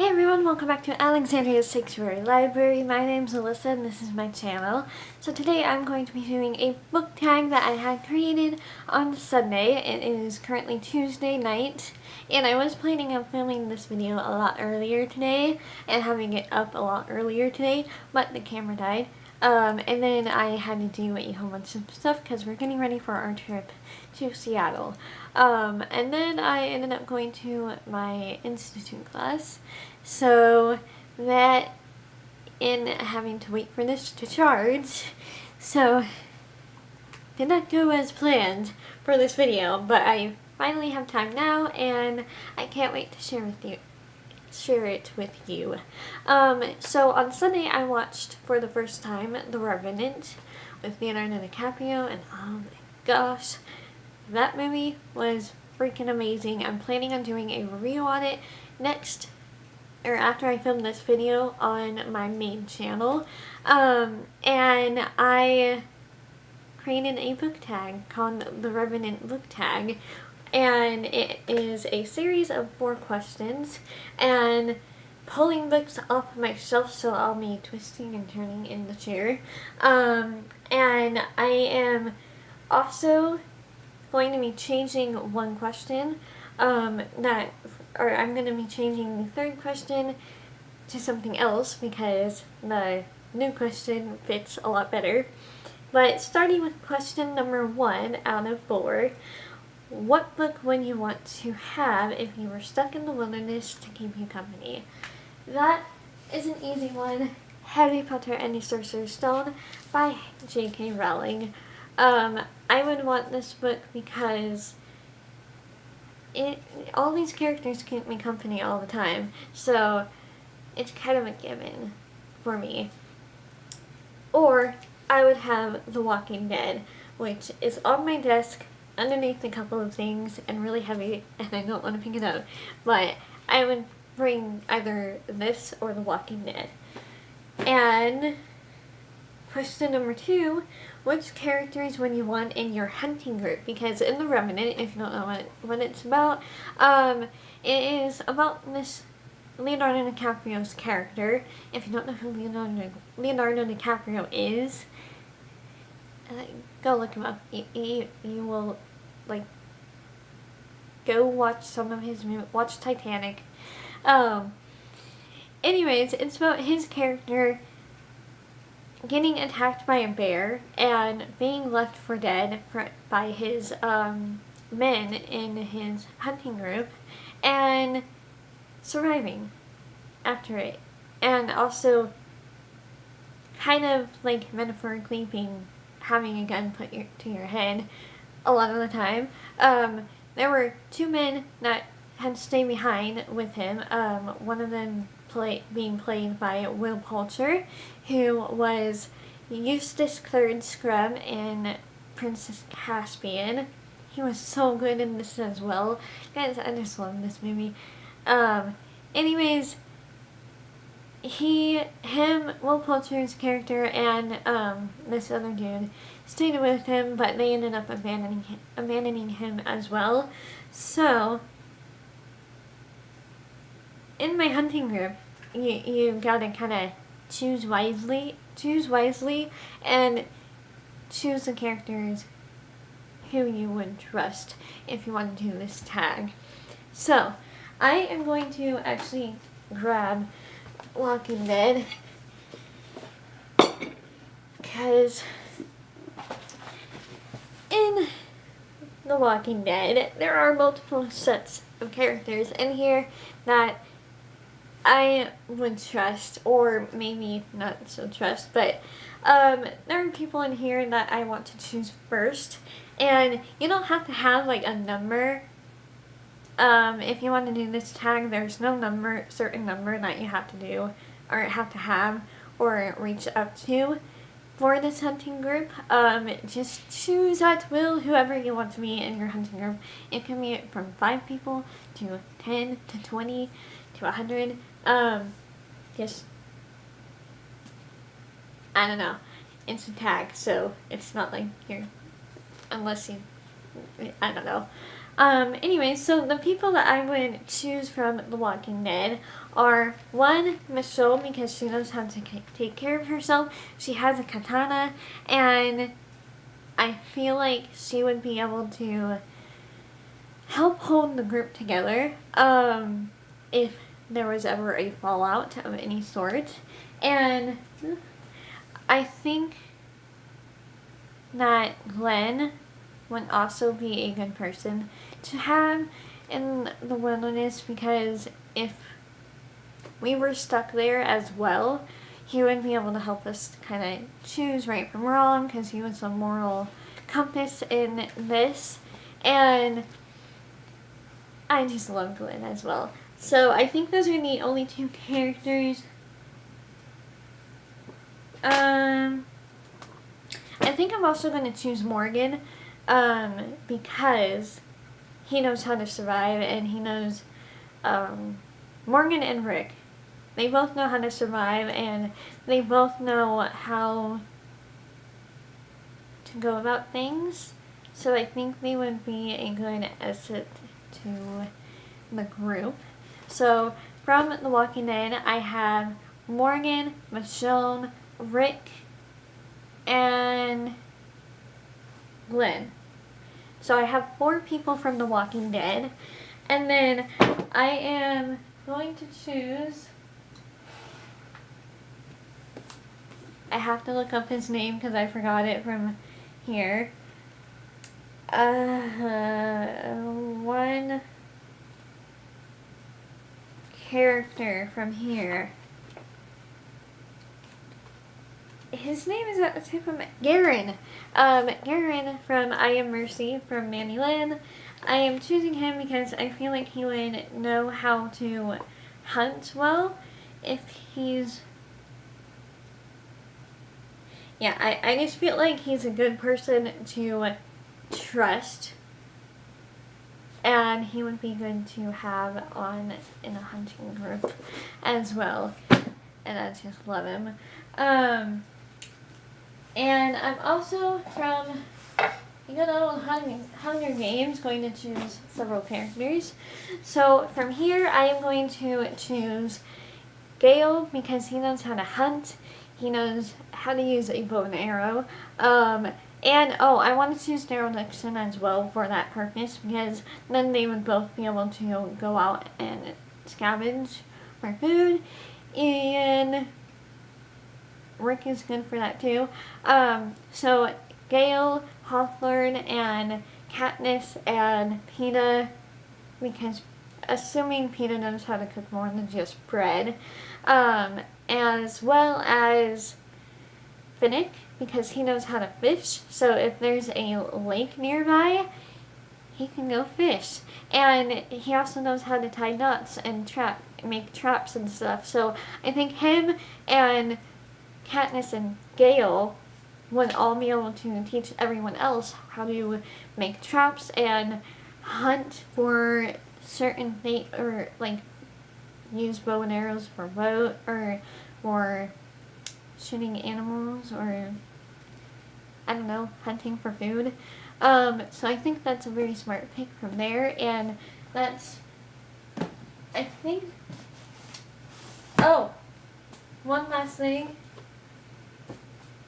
Hey everyone, welcome back to Alexandria's Sanctuary Library. My name's Alyssa and this is my channel. So today I'm going to be doing a book tag that I had created on Sunday. It is currently Tuesday night and I was planning on filming this video a lot earlier today and having it up a lot earlier today, but the camera died. And then I had to do a whole bunch of stuff because we're getting ready for our trip to Seattle. And then I ended up going to my institute class. So that in having to wait for this to charge, so did not go as planned for this video, but I finally have time now and I can't wait to share it with you. So on Sunday I watched for the first time The Revenant with Leonardo DiCaprio, and oh my gosh, that movie was freaking amazing. I'm planning on doing a review on it after I film this video on my main channel. And I created a book tag called the Revenant book tag, and it is a series of 4 questions and pulling books off my shelf, so I'll be twisting and turning in the chair. And I am also going to be changing one question, I'm going to be changing the third question to something else because the new question fits a lot better. But starting with question number 1 out of 4, what book would you want to have if you were stuck in the wilderness to keep you company? That is an easy one. Harry Potter and the Sorcerer's Stone by J.K. Rowling. I would want this book because all these characters keep me company all the time, so it's kind of a given for me. Or I would have The Walking Dead, which is on my desk underneath a couple of things and really heavy, and I don't want to pick it up, but I would bring either this or The Walking Dead. And question number 2, which characters would you want in your hunting group? Because in The Revenant, if you don't know what it's about, it is about this Leonardo DiCaprio's character. If you don't know who Leonardo DiCaprio is, go look him up. You will, go watch some of his movies. Watch Titanic. Anyways, it's about his character getting attacked by a bear and being left for dead by his men in his hunting group and surviving after it, and also kind of like metaphorically having a gun put to your head a lot of the time. There were 2 men that had to stay behind with him, one of them being played by Will Poulter, who was Eustace Third Scrub in Princess Caspian. He was so good in this as well. Guys, I just love this movie. Anyways, Will Poulter's character and this other dude stayed with him, but they ended up abandoning him as well. So in my hunting group, you gotta kind of choose wisely, and choose the characters who you would trust if you want to do this tag. So I am going to actually grab Walking Dead because in The Walking Dead there are multiple sets of characters in here that I would trust, or maybe not so trust, but there are people in here that I want to choose first, and you don't have to have like a number. If you want to do this tag, there's no certain number that you have to do or have to have or reach up to for this hunting group. Just choose at will whoever you want to be in your hunting group. It can be from 5 people to 10 to 20 to 100. Just, I don't know, it's a tag, so it's not like you're, unless you, I don't know. Anyway, so the people that I would choose from The Walking Dead are, one, Michonne, because she knows how to take care of herself. She has a katana, and I feel like she would be able to help hold the group together, if there was ever a fallout of any sort. And I think that Glenn would also be a good person to have in the wilderness, because if we were stuck there as well, he would be able to help us kind of choose right from wrong, because he was a moral compass in this. And I just love Glenn as well. So I think those are the only two characters. I think I'm also going to choose Morgan, because he knows how to survive, and he knows, Morgan and Rick, they both know how to survive, and they both know how to go about things. So I think they would be a good asset to the group. So from The Walking Dead, I have Morgan, Michonne, Rick, and Glenn. So I have 4 people from The Walking Dead. And then I am going to choose, I have to look up his name because I forgot it from here. One character from here. His name is at the tip of my... Garen. Garen from I Am Mercy from Manny Lynn. I am choosing him because I feel like he would know how to hunt well if he's... Yeah, I just feel like he's a good person to trust, and he would be good to have on in a hunting group as well, and I just love him. And I'm also from, Hunger Games, going to choose several characters. So from here, I am going to choose Gale, because he knows how to hunt. He knows how to use a bow and arrow. And, I want to choose Daryl Dixon as well for that purpose, because then they would both be able to go out and scavenge for food. And Rick is good for that too. So Gale, Hawthorne, and Katniss, and Peeta, because assuming Peeta knows how to cook more than just bread, as well as Finnick, because he knows how to fish. So if there's a lake nearby, he can go fish. And he also knows how to tie knots and make traps and stuff. So I think him and Katniss and Gale would all be able to teach everyone else how to make traps and hunt for certain things, or like use bow and arrows for for shooting animals, or I don't know, hunting for food. So I think that's a very smart pick from there, and that's, I think, one last thing.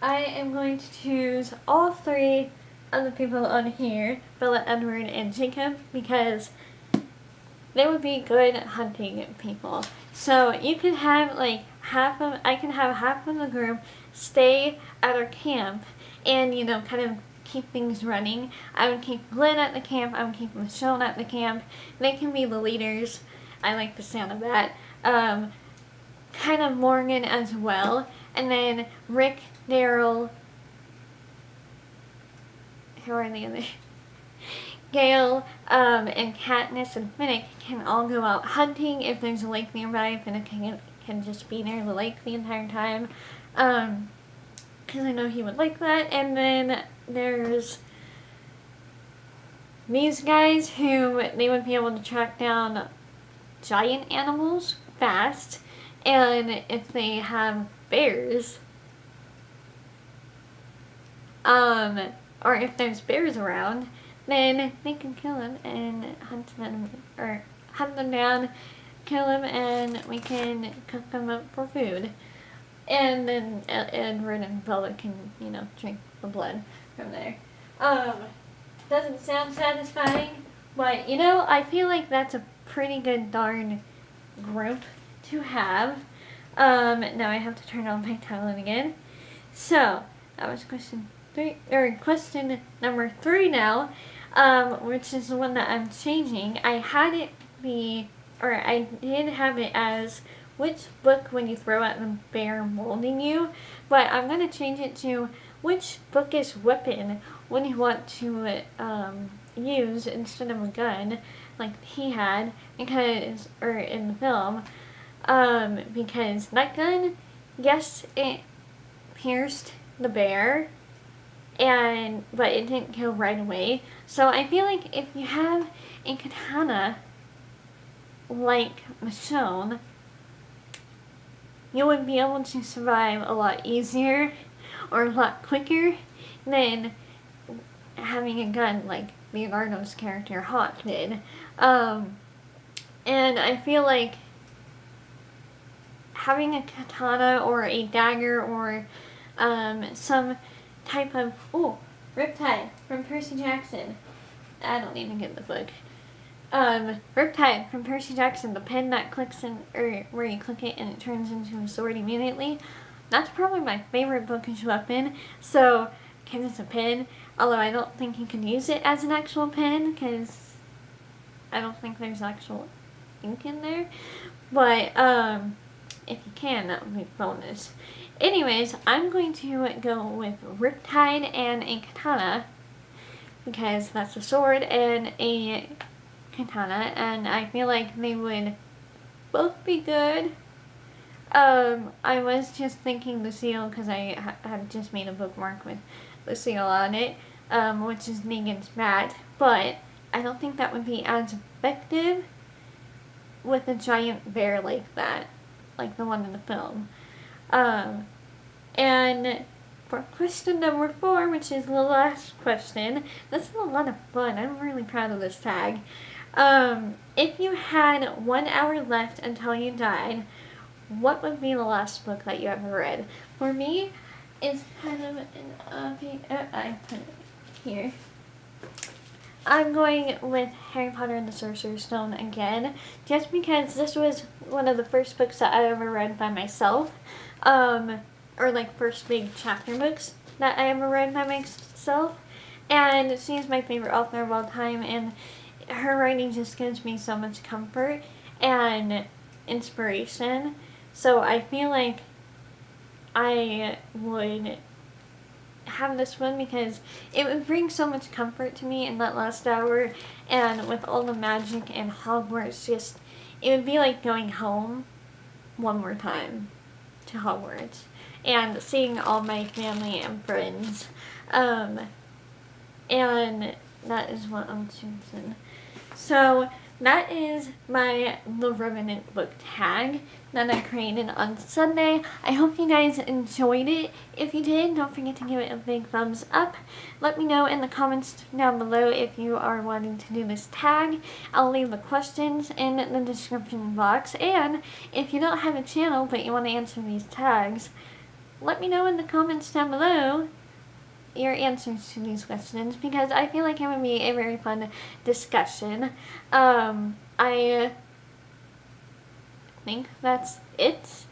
I am going to choose all 3 of the people on here, Bella, Edward, and Jacob, because they would be good hunting people. So you can have I can have half of the group stay at our camp and, kind of keep things running. I would keep Glenn at the camp, I would keep Michonne at the camp. They can be the leaders. I like the sound of that. Kind of Morgan as well. And then Rick, Daryl, who are the other? Gale, and Katniss and Finnick can all go out hunting if there's a lake nearby. Finnick can just be near the lake the entire time, because I know he would like that. And then there's these guys who they would be able to track down giant animals fast, and if they have bears, or if there's bears around, then they can kill him and hunt them down, kill him, and we can cook them up for food. And then Edward and Bella can, drink the blood from there. Doesn't sound satisfying, but, I feel like that's a pretty good darn group to have. Now I have to turn on my talent again. So, that was question number 3 now, which is the one that I'm changing. I did have it as which book would you throw at the bear molding you, but I'm going to change it to which bookish weapon would you want to use instead of a gun like he had, in the film, because that gun, yes, it pierced the bear, but it didn't kill right away. So I feel like if you have a katana like Michonne, you would be able to survive a lot easier or a lot quicker than having a gun like Leonardo's character Hawk did. And I feel like having a katana or a dagger or some type of Riptide from Percy Jackson. I don't even get the book. Riptide from Percy Jackson, the pen that clicks in, or where you click it and it turns into a sword immediately. That's probably my favorite bookish weapon. So, because it's a pen, although I don't think you can use it as an actual pen, because I don't think there's actual ink in there. But, if you can, that would be bonus. Anyways, I'm going to go with Riptide and a katana, because that's a sword and a katana, and I feel like they would both be good. I was just thinking the seal, because I have just made a bookmark with the seal on it, which is Negan's bat, but I don't think that would be as effective with a giant bear like that, like the one in the film. And for question number 4, which is the last question, this is a lot of fun. I'm really proud of this tag. If you had 1 hour left until you died, what would be the last book that you ever read? For me, it's kind of I put it here. I'm going with Harry Potter and the Sorcerer's Stone again, just because this was one of the first books that I ever read by myself, or like first big chapter books that I ever read by myself, and she is my favorite author of all time, and her writing just gives me so much comfort and inspiration, so I feel like I would have this one because it would bring so much comfort to me in that last hour, and with all the magic and Hogwarts, it would be like going home one more time to Hogwarts and seeing all my family and friends, and that is what I'm choosing. So that is the Revenant book tag that I created on Sunday. I hope you guys enjoyed it. If you did, don't forget to give it a big thumbs up. Let me know in the comments down below if you are wanting to do this tag. I'll leave the questions in the description box. And if you don't have a channel but you want to answer these tags, let me know in the comments down below your answers to these questions, because I feel like it would be a very fun discussion. I think that's it.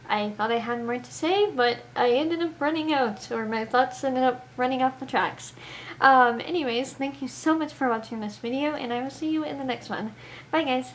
I thought I had more to say, but I ended up running out, or my thoughts ended up running off the tracks. Anyways, thank you so much for watching this video, and I will see you in the next one. Bye guys!